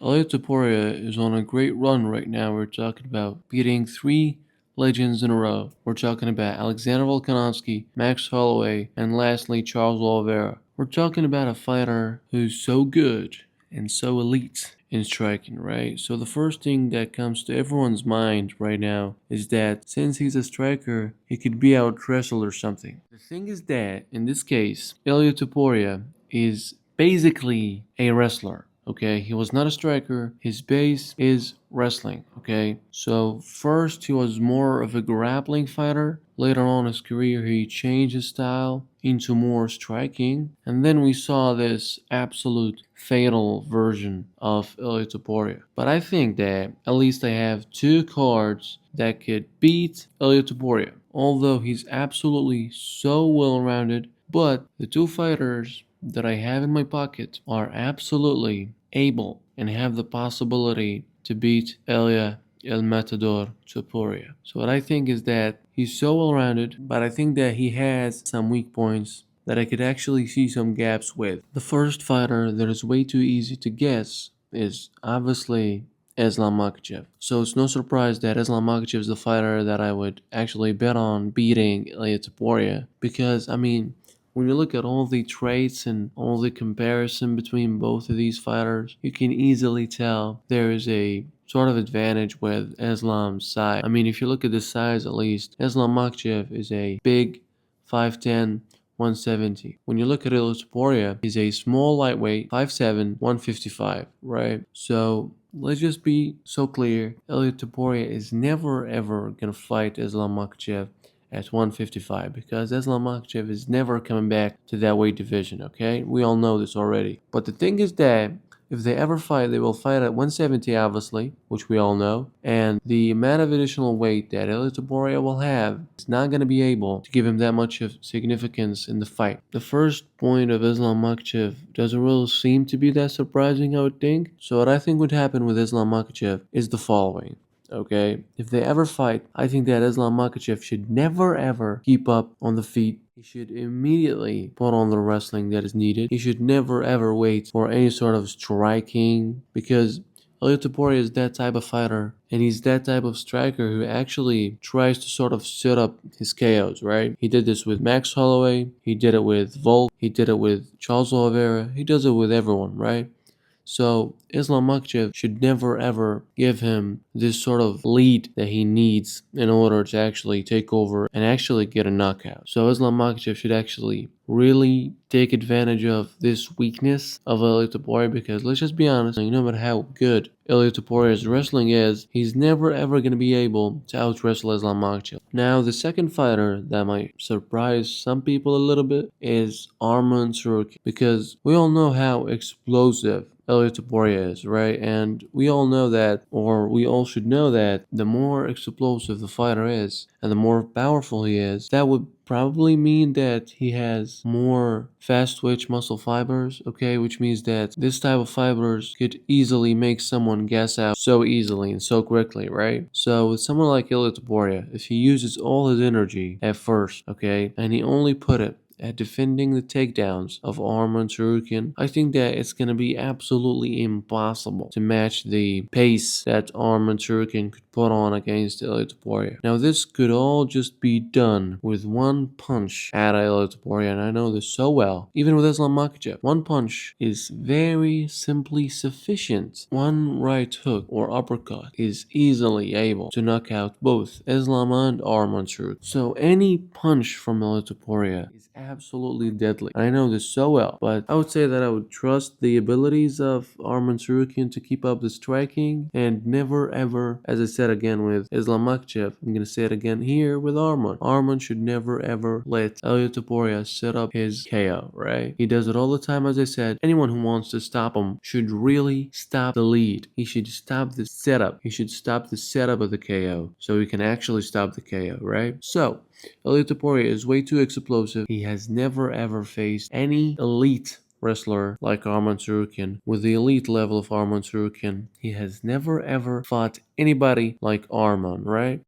Ilia Topuria is on a great run right now. We're talking about beating three legends in a row. We're talking about Alexander Volkanovski, Max Holloway, and lastly Charles Oliveira. We're talking about a fighter who's so good and so elite in striking, right? So the first thing that comes to everyone's mind right now is that since he's a striker, he could be out wrestled or something. The thing is that in this case, Ilia Topuria is basically a wrestler. Okay, he was not a striker. His base is wrestling. Okay, so first he was more of a grappling fighter. Later on in his career, he changed his style into more striking, and then we saw this absolute fatal version of Ilia Topuria. But I think that at least I have two cards that could beat Ilia Topuria. Although he's absolutely so well rounded, but the two fighters that I have in my pocket are absolutely able and have the possibility to beat Elia El Matador Topuria. So what I think is that he's so well rounded, but I think that he has some weak points that I could actually see some gaps with. The first fighter that is way too easy to guess is obviously Islam Makhachev. So it's no surprise that Islam Makhachev is the fighter that I would actually bet on beating Ilia Topuria because, I mean, when you look at all the traits and all the comparison between both of these fighters, you can easily tell there is a sort of advantage with Islam's size. I mean, if you look at the size at least, Islam Makhachev is a big 5'10", 170. When you look at Ilia Topuria, he's a small lightweight, 5'7", 155, right? So let's just be so clear. Ilia Topuria is never ever gonna fight Islam Makhachev at 155 because Islam Makhachev is never coming back to that weight division, okay? We all know this already. But the thing is that if they ever fight, they will fight at 170 obviously, which we all know, and the amount of additional weight that Ilia Topuria will have is not going to be able to give him that much of significance in the fight. The first point of Islam Makhachev doesn't really seem to be that surprising, I would think. So what I think would happen with Islam Makhachev is the following. Okay, if they ever fight, I think that Islam Makhachev should never ever keep up on the feet. He should immediately put on the wrestling that is needed. He should never ever wait for any sort of striking because Ilia Topuria is that type of fighter and he's that type of striker who actually tries to sort of set up his KOs, right? He did this with Max Holloway, he did it with Volk, he did it with Charles Oliveira, he does it with everyone, right? So Islam Makhachev should never ever give him this sort of lead that he needs in order to actually take over and actually get a knockout. So Islam Makhachev should actually really take advantage of this weakness of Ilia Topuria because let's just be honest, no matter how good Ilia Topuria's wrestling is, he's never ever going to be able to out wrestle Islam Makhachev. Now the second fighter that might surprise some people a little bit is Arman Tsarukyan because we all know how explosive Ilia Topuria is, right? And we all know that, or we all should know that the more explosive the fighter is and the more powerful he is, that would probably mean that he has more fast twitch muscle fibers, okay, which means that this type of fibers could easily make someone gas out so easily and so quickly, right? So with someone like Ilia Topuria, if he uses all his energy at first, okay, and he only put it at defending the takedowns of Arman Tsarukyan, I think that it's going to be absolutely impossible to match the pace that Arman Tsarukyan could put on against Ilia Topuria. Now this could all just be done with one punch at Ilia Topuria, and I know this so well. Even with Islam Makhachev, one punch is very simply sufficient. One right hook or uppercut is easily able to knock out both Islam and Arman Tsarukyan. So any punch from Ilia Topuria is absolutely deadly. I know this so well, but I would say that I would trust the abilities of Arman Tsarukyan to keep up the striking and never ever, as I said again with Islam Makhachev, I'm going to say it again here with Arman. Arman should never ever let Ilia Topuria set up his KO, right? He does it all the time, as I said. Anyone who wants to stop him should really stop the lead. He should stop the setup. He should stop the setup of the KO so he can actually stop the KO, right? So Ilia Topuria is way too explosive. He has never ever faced any elite wrestler like Arman Tsarukyan. With the elite level of Arman Tsarukyan, he has never ever fought anybody like Arman, right?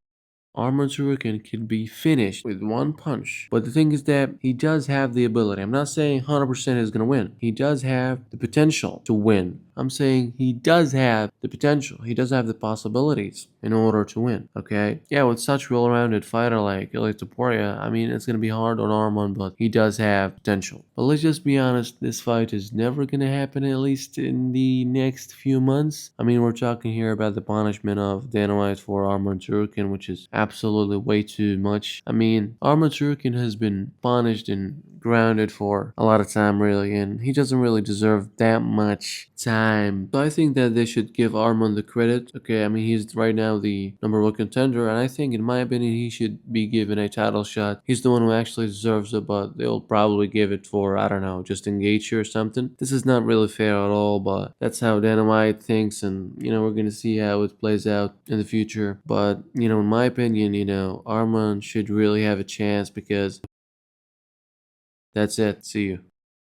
Arman Tsarukyan can be finished with one punch. But the thing is that he does have the ability. I'm not saying 100% is going to win. He does have the potential to win. I'm saying he does have the potential. He does have the possibilities in order to win. Okay? Yeah, with such well-rounded fighter like ilia topuria, I mean, it's going to be hard on Arman, but he does have potential. But let's just be honest, this fight is never going to happen, at least in the next few months. I mean, we're talking here about the punishment of Dana White for Arman Tsarukyan, which is absolutely way too much. I mean, Arman Tsarukyan has been punished and grounded for a lot of time, really, and he doesn't really deserve that much time. So I think that they should give Arman the credit. Okay, I mean, he's right now the #1 contender, and I think, in my opinion, he should be given a title shot. He's the one who actually deserves it, but they'll probably give it for, I don't know, just engage or something. This is not really fair at all, but that's how Dana White thinks, and, we're gonna see how it plays out in the future. But, in my opinion, Arman should really have a chance because that's it. See you.